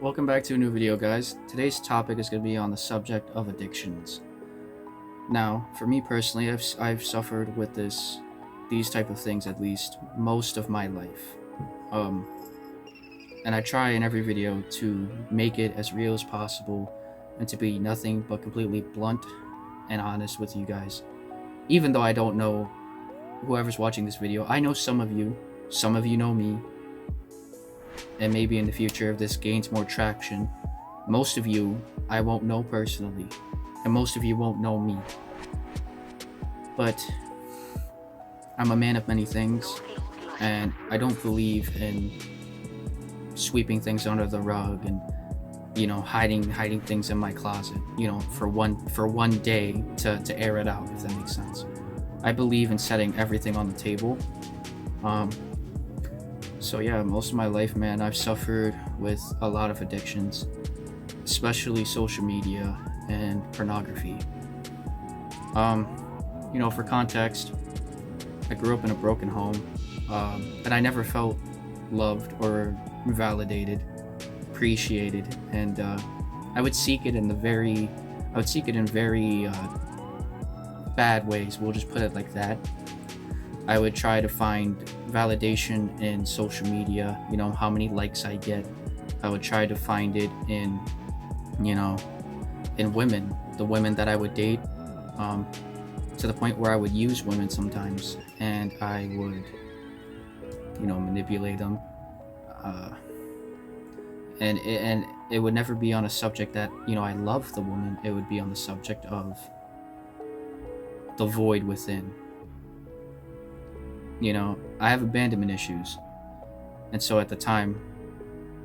Welcome back to a new video, guys. Today's topic is going to be on the subject of addictions. Now, for me personally, I've suffered with these type of things at least most of my life. Um, and I try in every video to make it as real as possible and to be nothing but completely blunt and honest with you guys. Even though I don't know whoever's watching this video, I know some of you know me, and maybe in the future, if this gains more traction, most of you I won't know personally, and most of you won't know me. But I'm a man of many things, and I don't believe in sweeping things under the rug and hiding things in my closet, for one day to air it out, if that makes sense. I believe in setting everything on the table. So yeah, most of my life, man, I've suffered with a lot of addictions, especially social media and pornography. For context, I grew up in a broken home, and I never felt loved or validated, appreciated, and I would seek it in very bad ways. We'll just put it like that. I would try to find validation in social media, how many likes I get. I would try to find it in women, the women that I would date, to the point where I would use women sometimes, and I would, manipulate them. And it would never be on a subject that, I love the woman. It would be on the subject of the void within. I have abandonment issues. And so at the time,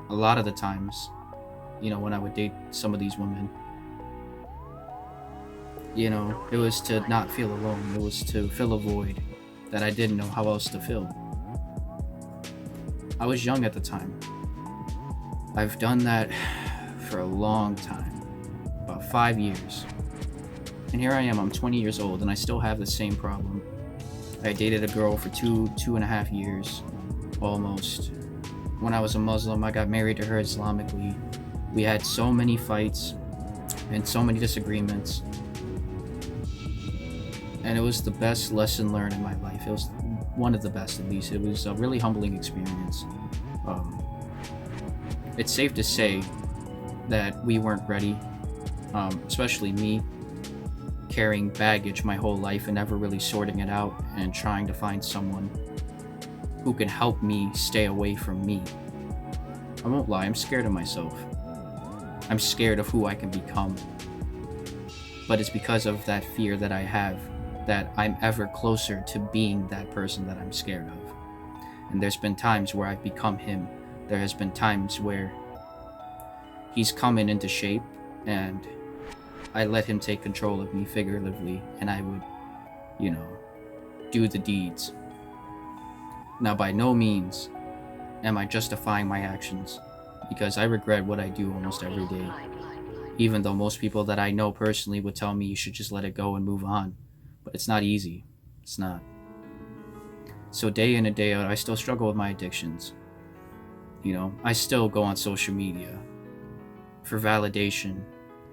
a lot of the times, when I would date some of these women, it was to not feel alone. It was to fill a void that I didn't know how else to fill. I was young at the time. I've done that for a long time, about 5 years. And here I am, I'm 20 years old, and I still have the same problem. I dated a girl for two and a half years, almost. When I was a Muslim, I got married to her Islamically. We had so many fights and so many disagreements. And it was the best lesson learned in my life. It was one of the best, at least. It was a really humbling experience. It's safe to say that we weren't ready, especially me, carrying baggage my whole life and never really sorting it out and trying to find someone who can help me stay away from me. I won't lie, I'm scared of myself. I'm scared of who I can become. But it's because of that fear that I have that I'm ever closer to being that person that I'm scared of. And there's been times where I've become him. There has been times where he's coming into shape and I let him take control of me figuratively, and I would, do the deeds. Now, by no means am I justifying my actions, because I regret what I do almost every day. Even though most people that I know personally would tell me you should just let it go and move on. But it's not easy. It's not. So day in and day out, I still struggle with my addictions. I still go on social media for validation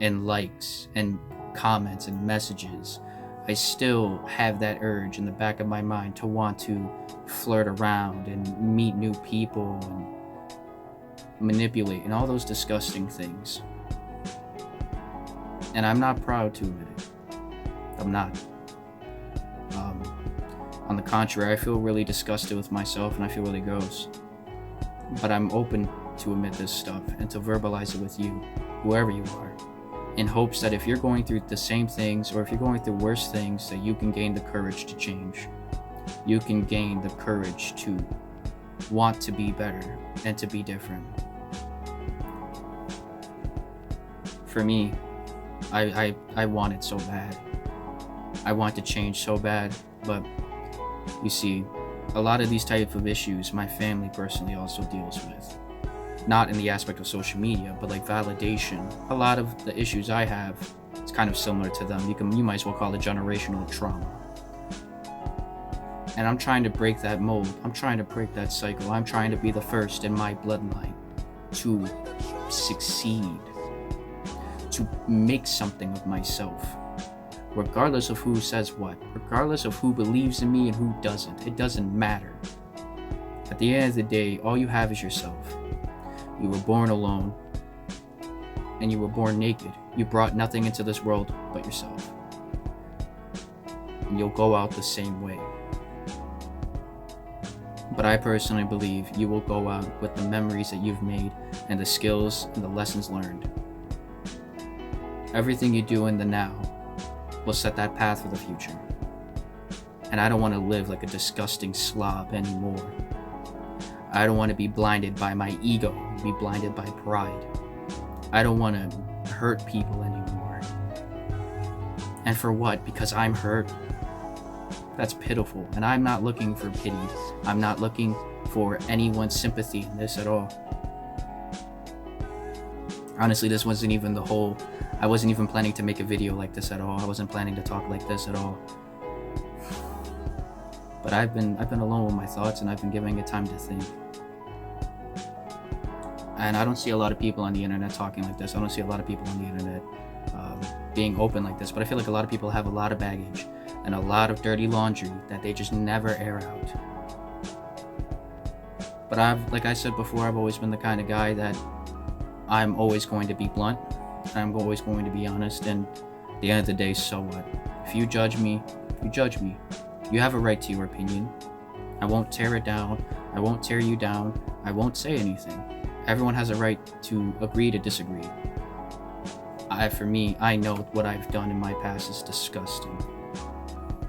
and likes and comments and messages. I still have that urge in the back of my mind to want to flirt around and meet new people and manipulate and all those disgusting things. And I'm not proud to admit it. I'm not. On the contrary, I feel really disgusted with myself and I feel really gross. But I'm open to admit this stuff and to verbalize it with you, whoever you are, in hopes that if you're going through the same things or if you're going through worse things, that you can gain the courage to change. You can gain the courage to want to be better and to be different. For me, I want it so bad. I want to change so bad, but you see, a lot of these type of issues my family personally also deals with. Not in the aspect of social media, but like validation. A lot of the issues I have, it's kind of similar to them. You might as well call it generational trauma. And I'm trying to break that mold. I'm trying to break that cycle. I'm trying to be the first in my bloodline to succeed, to make something of myself. Regardless of who says what, regardless of who believes in me and who doesn't, it doesn't matter. At the end of the day, all you have is yourself. You were born alone, and you were born naked. You brought nothing into this world but yourself. And you'll go out the same way. But I personally believe you will go out with the memories that you've made and the skills and the lessons learned. Everything you do in the now will set that path for the future. And I don't want to live like a disgusting slob anymore. I don't want to be blinded by my ego, be blinded by pride. I don't want to hurt people anymore. And for what? Because I'm hurt? That's pitiful. And I'm not looking for pity. I'm not looking for anyone's sympathy in this at all. Honestly, this wasn't even I wasn't even planning to make a video like this at all. I wasn't planning to talk like this at all. But I've been alone with my thoughts, and I've been giving it time to think. And I don't see a lot of people on the internet talking like this. I don't see a lot of people on the internet being open like this. But I feel like a lot of people have a lot of baggage and a lot of dirty laundry that they just never air out. But like I said before, I've always been the kind of guy that I'm always going to be blunt. I'm always going to be honest. And at the end of the day, so what? If you judge me, you judge me. You have a right to your opinion. I won't tear it down. I won't tear you down. I won't say anything. Everyone has a right to agree to disagree. For me, I know what I've done in my past is disgusting.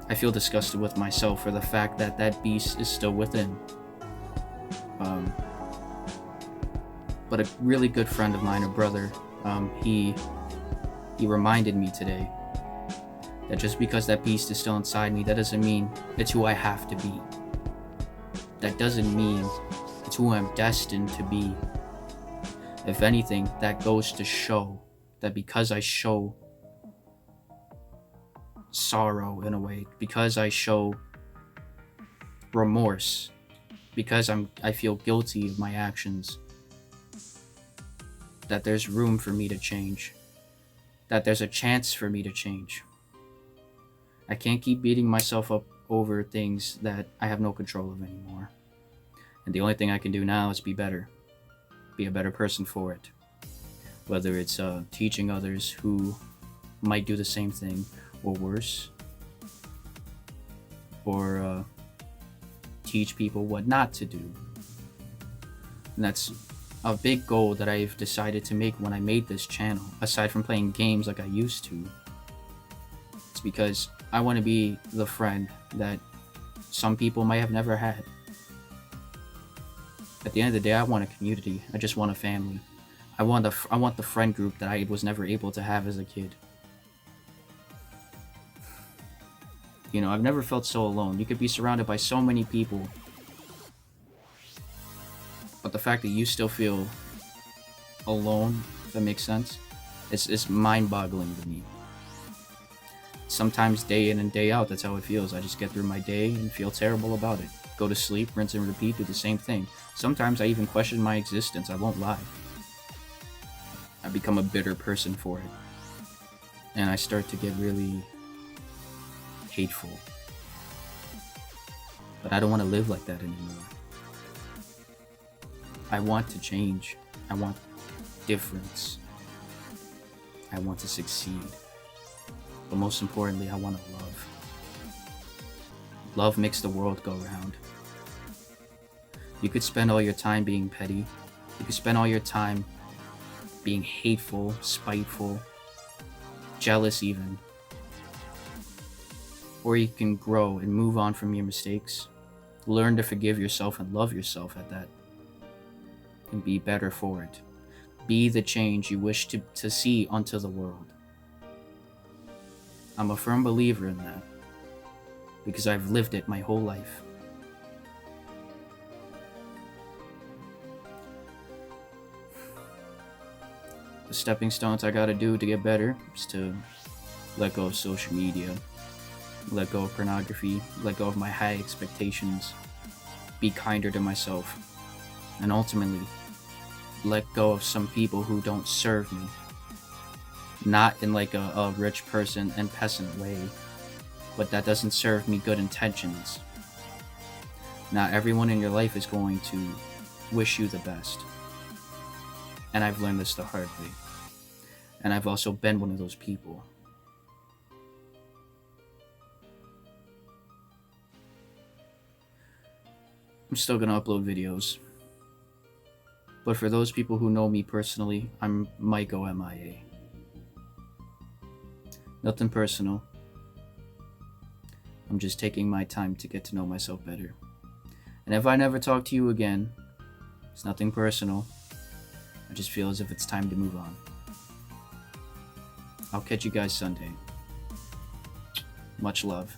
I feel disgusted with myself for the fact that that beast is still within. But a really good friend of mine, a brother, he reminded me today that just because that beast is still inside me, that doesn't mean it's who I have to be. That doesn't mean it's who I'm destined to be. If anything, that goes to show that because I show sorrow in a way, because I show remorse, because I feel guilty of my actions, that there's room for me to change, that there's a chance for me to change. I can't keep beating myself up over things that I have no control of anymore. And the only thing I can do now is be better. Be a better person for it. Whether it's teaching others who might do the same thing or worse, or teach people what not to do. And that's a big goal that I've decided to make when I made this channel, aside from playing games like I used to. It's because I want to be the friend that some people might have never had. At the end of the day, I want a community. I just want a family. I want the friend group that I was never able to have as a kid. You know, I've never felt so alone. You could be surrounded by so many people, but the fact that you still feel alone, if that makes sense, it's mind-boggling to me. Sometimes day in and day out, that's how it feels. I just get through my day and feel terrible about it. Go to sleep, rinse and repeat, do the same thing. Sometimes I even question my existence, I won't lie. I become a bitter person for it. And I start to get really hateful. But I don't want to live like that anymore. I want to change. I want difference. I want to succeed. But most importantly, I want to love. Love makes the world go round. You could spend all your time being petty. You could spend all your time being hateful, spiteful, jealous even. Or you can grow and move on from your mistakes. Learn to forgive yourself and love yourself at that. And be better for it. Be the change you wish to see onto the world. I'm a firm believer in that. Because I've lived it my whole life. The stepping stones I gotta do to get better is to let go of social media, let go of pornography, let go of my high expectations, be kinder to myself, and ultimately let go of some people who don't serve me. Not in like a rich person and peasant way, but that doesn't serve me good intentions. Not everyone in your life is going to wish you the best. And I've learned this the hard way. And I've also been one of those people. I'm still gonna upload videos. But for those people who know me personally, I might go MIA. Nothing personal. I'm just taking my time to get to know myself better. And if I never talk to you again, it's nothing personal. I just feel as if it's time to move on. I'll catch you guys Sunday. Much love.